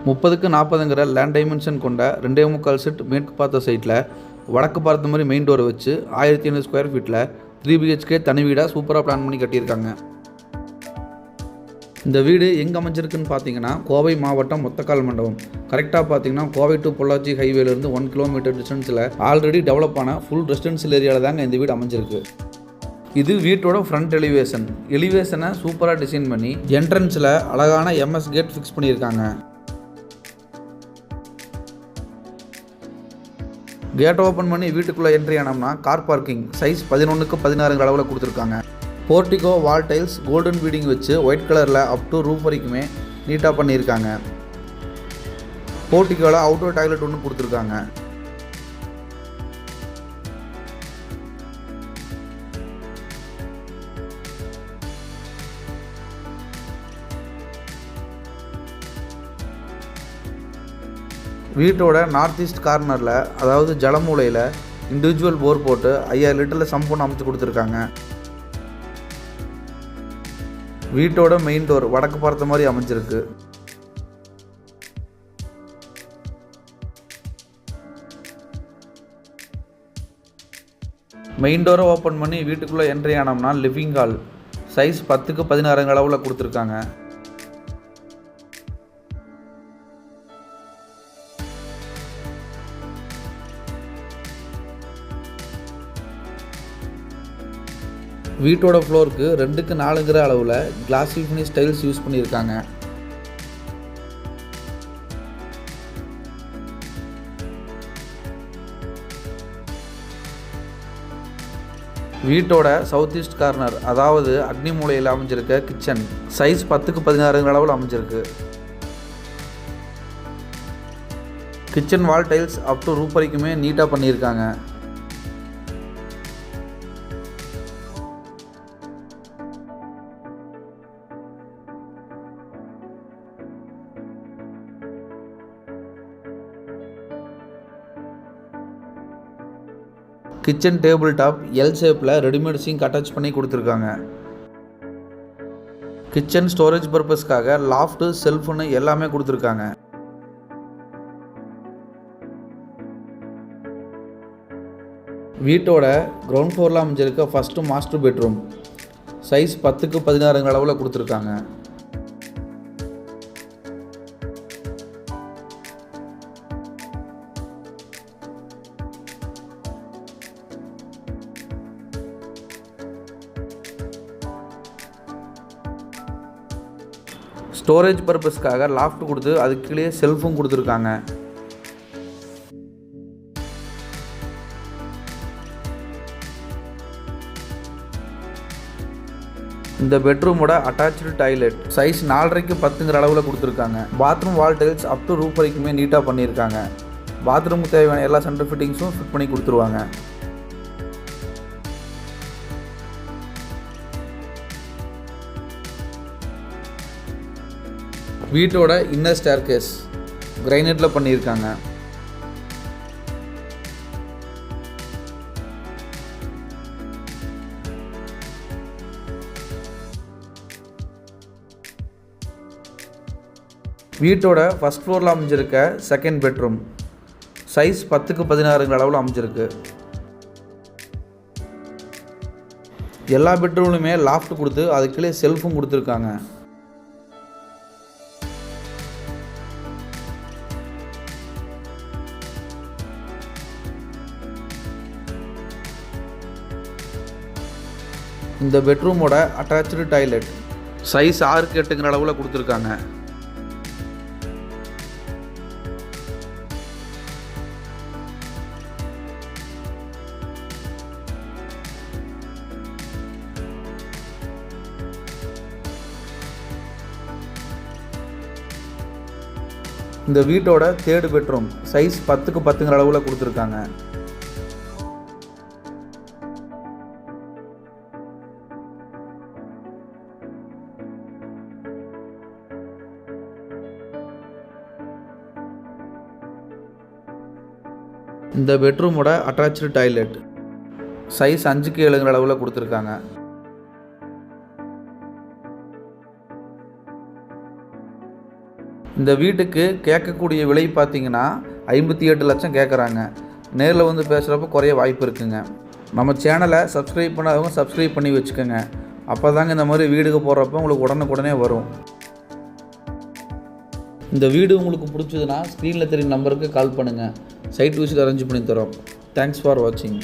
30க்கு 40ங்கிற land dimension கொண்ட 2.25 set மேற்கு பார்த்த சைட்டில் வடக்கு பார்த்த மாதிரி மெயின் டோரை வச்சு 1500 ஸ்கொயர் ஃபீட்டில் 3 BHK தனி வீடாக சூப்பராக பிளான் பண்ணி கட்டியிருக்காங்க. இந்த வீடு எங்கே அமைஞ்சிருக்குன்னு பார்த்தீங்கன்னா கோவை மாவட்டம் மொத்தக்கால் மண்டபம். கரெக்டாக பார்த்தீங்கன்னா கோவை டு பொள்ளாச்சி ஹைவேலேருந்து 1 கிலோமீட்டர் டிஸ்டன்ஸில் ஆல்ரெடி டெவலப் ஆன ஃபுல் ரெசிடென்ஷியல் ஏரியாவில் தாங்க இந்த வீடு அமைஞ்சிருக்கு. இது வீட்டோட ஃப்ரண்ட் எலிவேஷனை சூப்பராக டிசைன் பண்ணி என்ட்ரன்ஸில் அழகான MS கேட் ஃபிக்ஸ் பண்ணியிருக்காங்க. கேட் ஓப்பன் பண்ணி வீட்டுக்குள்ளே என்ட்ரி ஆனோம்னா கார் பார்க்கிங் சைஸ் 11க்கு 16 அளவில் கொடுத்துருக்காங்க. போர்ட்டிகோ வால் டைல்ஸ் கோல்டன் பீடிங் வச்சு ஒயிட் கலரில் அப் டு ரூஃப் வரைக்குமே நீட்டாக பண்ணியிருக்காங்க. போர்ட்டிகோவில் அவுட்டோர் டாய்லெட் ஒன்று கொடுத்துருக்காங்க. வீட்டோட நார்த் ஈஸ்ட் கார்னரில் அதாவது ஜலமூலையில் இண்டிவிஜுவல் போர் போட்டு 5000 லிட்டரில் சம்ப் ஒன்று அமைச்சு கொடுத்துருக்காங்க. வீட்டோட மெயின் டோர் வடக்கு பார்த்த மாதிரி அமைஞ்சிருக்கு. மெயின் டோரை ஓப்பன் பண்ணி வீட்டுக்குள்ளே என்ட்ரி ஆனோம்னா லிவிங் ஹால் சைஸ் 10க்கு 16 அளவில் கொடுத்துருக்காங்க. வீட்டோட ஃப்ளோருக்கு 2க்கு 4ங்கிற அளவில் கிளாஸி ஃபினிஷ் டைல்ஸ் யூஸ் பண்ணியிருக்காங்க. வீட்டோட சவுத் ஈஸ்ட் கார்னர் அதாவது அக்னி மூலையில் அமைஞ்சிருக்க கிச்சன் சைஸ் 10க்கு 16 அளவில் அமைஞ்சிருக்கு. Kitchen wall tiles up to roof வரைக்குமே நீட்டாக பண்ணியிருக்காங்க. கிச்சன் டேபிள் டாப் எல் ஷேப்பில் ரெடிமேட் சிங்க் அட்டாச் பண்ணி கொடுத்துருக்காங்க. கிச்சன் ஸ்டோரேஜ் பர்பஸ்க்காக லாஃப்ட்டு செல்ஃப்னு எல்லாமே கொடுத்துருக்காங்க. வீட்டோட கிரவுண்ட் ஃப்ளோரில் அமைஞ்சிருக்க ஃபஸ்ட்டு மாஸ்டர் பெட்ரூம் சைஸ் 10க்கு 16 அளவில் கொடுத்துருக்காங்க. ஸ்டோரேஜ் பர்பஸ்க்காக லாஃப்ட் கொடுத்து அதுக்கு கீழே செல்ஃபும் கொடுத்துருக்காங்க. இந்த பெட்ரூமோட அட்டாச்சு டாய்லெட் சைஸ் 4.5க்கு 10ங்கிற அளவில் கொடுத்துருக்காங்க. Bathroom wall tiles up to roof வரைக்குமே நீட்டாக பண்ணியிருக்காங்க. பாத்ரூமுக்கு தேவையான எல்லா சென்டர் ஃபிட்டிங்ஸும் ஃபிட் பண்ணி கொடுத்துருவாங்க. வீட்டோட இன்னர் ஸ்டேர்கேஸ் கிரைனைட்டில் பண்ணியிருக்காங்க. வீட்டோட ஃபஸ்ட் ஃப்ளோரில் அமைஞ்சிருக்க செகண்ட் பெட்ரூம் சைஸ் 10க்கு 16 அளவில் அமைஞ்சிருக்கு. எல்லா பெட்ரூம்லையுமே லாஃப்ட் கொடுத்து அதுக்குள்ளே செல்ஃபும் கொடுத்துருக்காங்க. இந்த பெட்ரூமோட அட்டாச்சு டாய்லெட் சைஸ் 6க்கு 8ங்கிற அளவில் கொடுத்துருக்காங்க. இந்த வீட்டோட தேர்டு பெட்ரூம் சைஸ் 10க்கு 10ங்கிற அளவில் கொடுத்துருக்காங்க. இந்த பெட்ரூமோட அட்டாச்சு டாய்லெட் சைஸ் 5க்கு 7ங்கிற அளவில் கொடுத்துருக்காங்க. இந்த வீட்டுக்கு கேட்கக்கூடிய விலை பார்த்தீங்கன்னா 58 லட்சம் கேட்குறாங்க. நேரில் வந்து பேசுகிறப்ப குறைய வாய்ப்பு இருக்குங்க. நம்ம சேனலை சப்ஸ்கிரைப் பண்ணாதவங்க சப்ஸ்கிரைப் பண்ணி வச்சுக்கோங்க. அப்போ தாங்க இந்த மாதிரி வீடுக்கு போடுறப்ப உங்களுக்கு உடனுக்குடனே வரும். இந்த வீடு உங்களுக்கு பிடிச்சதுன்னா ஸ்க்ரீனில் தெரியும் நம்பருக்கு கால் பண்ணுங்கள். சைட் விசிட் அரேஞ்ச் பண்ணி தரோம். தேங்க்ஸ் ஃபார் வாட்சிங்.